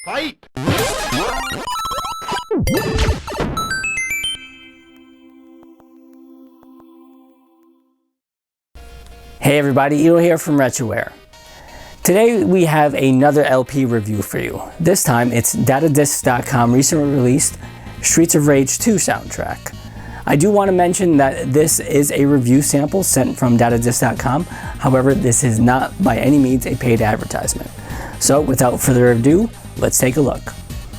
Fight! Hey everybody, Ito here from Retroware. Today we have another LP review for you. This time it's datadisc.com recently released Streets of Rage 2 soundtrack. I do want to mention that this is a review sample sent from datadisc.com. However, this is not by any means a paid advertisement. So without further ado, let's take a look.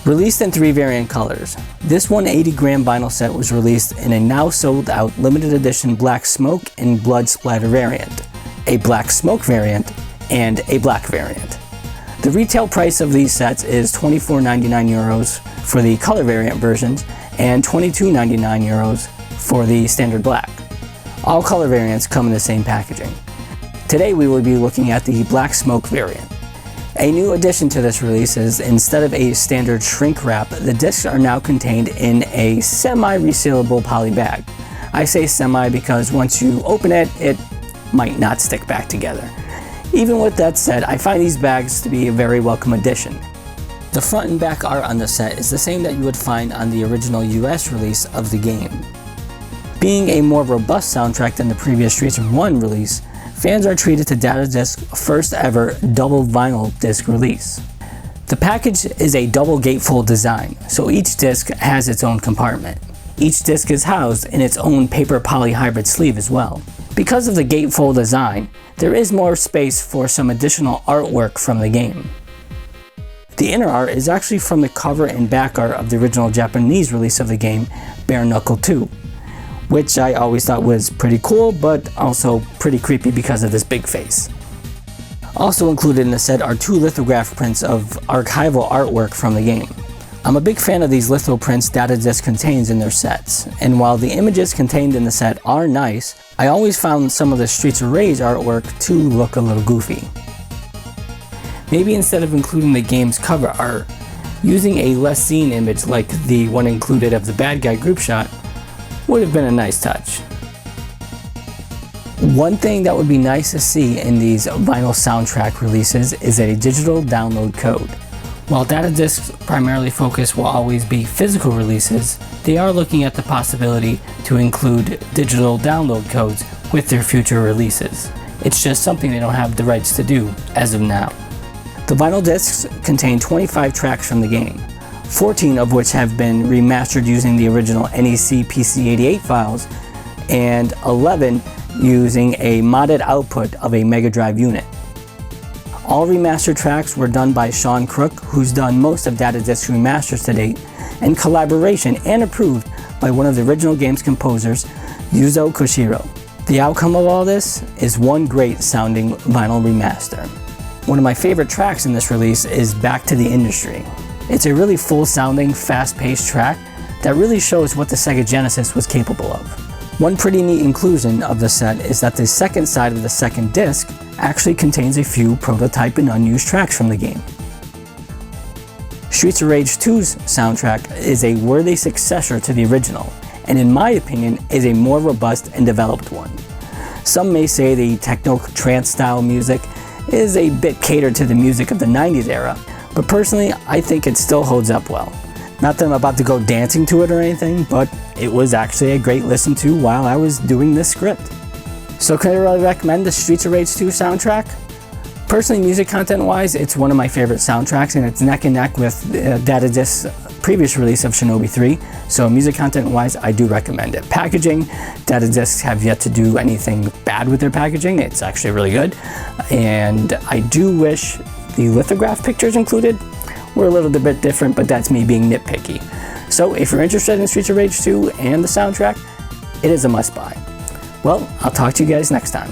Released in 3 variant colors, this 180-gram vinyl set was released in a now sold out limited edition Black Smoke and Blood Splatter variant, a Black Smoke variant, and a black variant. The retail price of these sets is €24.99 for the color variant versions and €22.99 for the standard black. All color variants come in the same packaging. Today we will be looking at the Black Smoke variant. A new addition to this release is instead of a standard shrink wrap, the discs are now contained in a semi-resealable poly bag. I say semi because once you open it, it might not stick back together. Even with that said, I find these bags to be a very welcome addition. The front and back art on the set is the same that you would find on the original US release of the game. Being a more robust soundtrack than the previous Streets of 1 release, fans are treated to Datadisc's first ever double vinyl disc release. The package is a double gatefold design, so each disc has its own compartment. Each disc is housed in its own paper poly hybrid sleeve as well. Because of the gatefold design, there is more space for some additional artwork from the game. The inner art is actually from the cover and back art of the original Japanese release of the game, Bare Knuckle 2. Which I always thought was pretty cool, but also pretty creepy because of this big face. Also included in the set are 2 lithograph prints of archival artwork from the game. I'm a big fan of these litho prints Datadisc contains in their sets, and while the images contained in the set are nice, I always found some of the Streets of Rage artwork to look a little goofy. Maybe instead of including the game's cover art, using a less seen image like the one included of the bad guy group shot would have been a nice touch. One thing that would be nice to see in these vinyl soundtrack releases is a digital download code. While Datadisc's primarily focus will always be physical releases, they are looking at the possibility to include digital download codes with their future releases. It's just something they don't have the rights to do as of now. The vinyl discs contain 25 tracks from the game, 14 of which have been remastered using the original NEC PC88 files, and 11 using a modded output of a Mega Drive unit. All remastered tracks were done by Sean Crook, who's done most of Datadisc's remasters to date, in collaboration and approved by one of the original game's composers, Yuzo Koshiro. The outcome of all this is one great sounding vinyl remaster. One of my favorite tracks in this release is Back to the Industry. It's a really full-sounding, fast-paced track that really shows what the Sega Genesis was capable of. One pretty neat inclusion of the set is that the second side of the second disc actually contains a few prototype and unused tracks from the game. Streets of Rage 2's soundtrack is a worthy successor to the original, and in my opinion is a more robust and developed one. Some may say the techno-trance style music is a bit catered to the music of the 90s era, but personally, I think it still holds up well. Not that I'm about to go dancing to it or anything, but it was actually a great listen to while I was doing this script. So can I really recommend the Streets of Rage 2 soundtrack? Personally, music content-wise, it's one of my favorite soundtracks, and it's neck and neck with Datadisc's previous release of Shinobi 3, so music content-wise, I do recommend it. Packaging, Datadisc have yet to do anything bad with their packaging. It's actually really good, and I do wish the lithograph pictures included were a little bit different, but that's me being nitpicky. So if you're interested in Streets of Rage 2 and the soundtrack, it is a must-buy. Well, I'll talk to you guys next time.